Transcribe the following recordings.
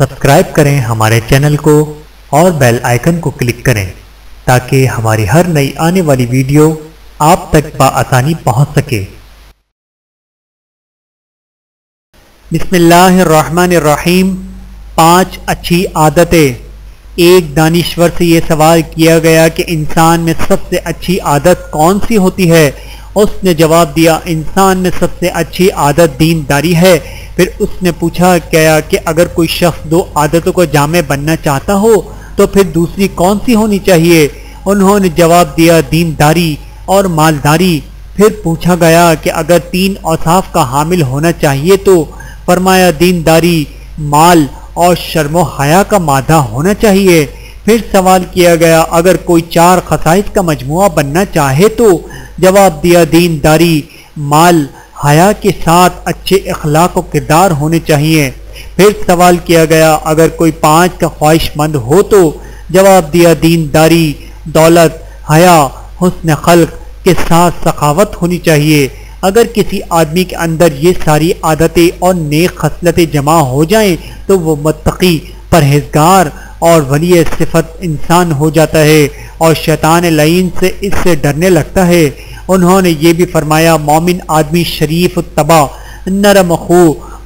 Subscribe کریں ہمارے channel کو اور بیل آئیکن کو کلک کریں تاکہ ہماری ہر نئی آنے والی ویڈیو آپ تک بآسانی پہنچ سکے۔ بسم اللہ الرحمن الرحیم۔ 5 اچھی عادتیں۔ ایک دانشور سے یہ سوال کیا گیا کہ انسان میں سب سے اچھی عادت کون سی ہوتی ہے؟ اس نے جواب دیا، انسان میں سب سے اچھی عادت دینداری ہے۔ پھر اس نے پوچھا گیا کہ اگر کوئی شخص 2 عادتوں کو جامع بننا چاہتا ہو تو پھر دوسری کون سی ہونی چاہیے؟ انہوں نے جواب دیا، دینداری اور مالداری۔ پھر پوچھا گیا کہ اگر 3 اوصاف کا حامل ہونا چاہیے تو فرمایا، دینداری، مال اور شرم و حیا کا مادہ ہونا چاہیے۔ پھر سوال کیا گیا، اگر کوئی 4 خصائص کا مجموعہ بننا چاہے تو جواب دیا، دینداری، مال، حیا کے ساتھ اچھے اخلاق و کردار ہونے چاہیے۔ پھر سوال کیا گیا، اگر کوئی 5 کا خواہش مند ہو تو جواب دیا، دینداری، دولت، حیا، حسن خلق کے ساتھ سخاوت ہونی چاہیے۔ اگر کسی آدمی کے اندر یہ ساری عادتیں اور نیک خصلتیں جمع ہو جائیں تو وہ متقی، پرہیزگار اور ولی صفت انسان ہو جاتا ہے اور شیطان لعین سے اس سے ڈرنے لگتا ہے۔ انہوں نے یہ بھی فرمایا، مومن آدمی شریف الطبع، نرم خو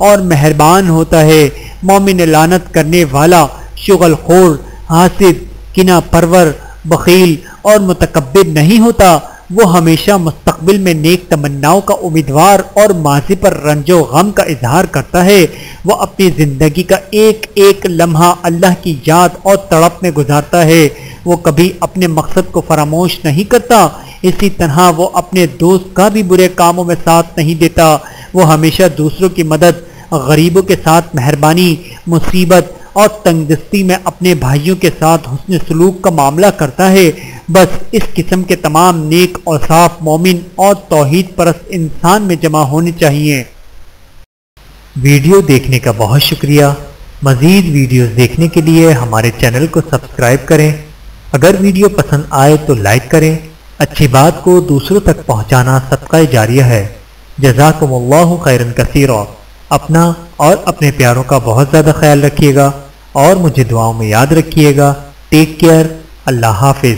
اور مہربان ہوتا ہے۔ مومن لعنت کرنے والا، شغل خور، حاسد، کینہ پرور، بخیل اور متکبر نہیں ہوتا۔ وہ ہمیشہ مستقبل میں نیک تمناؤں کا امیدوار اور ماضی پر رنج و غم کا اظہار کرتا ہے۔ وہ اپنی زندگی کا ایک ایک لمحہ اللہ کی یاد اور تڑپ میں گزارتا ہے۔ وہ کبھی اپنے مقصد کو فراموش نہیں کرتا۔ اسی طرح وہ اپنے دوست کا بھی برے کاموں میں ساتھ نہیں دیتا۔ وہ ہمیشہ دوسروں کی مدد، غریبوں کے ساتھ مہربانی، مصیبت اور تنگ دستی میں اپنے بھائیوں کے ساتھ حسن سلوک کا معاملہ کرتا ہے۔ بس اس قسم کے تمام نیک اوصاف مومن اور توحید پرست انسان میں جمع ہونے چاہیے۔ ویڈیو دیکھنے کا بہت شکریہ۔ مزید ویڈیوز دیکھنے کے لیے ہمارے چینل کو سبسکرائب کریں۔ اگر ویڈیو پسند آئے تو لائک کریں۔ اچھی بات کو دوسروں تک پہنچانا صدقہ جاریہ ہے۔ جزاکم اللہ خیرا کثیرا۔ اپنا اور اپنے پیاروں کا بہت زیادہ خیال رکھیے گا اور مجھے دعاؤں میں یاد رکھیے گا۔ Take care. اللہ حافظ۔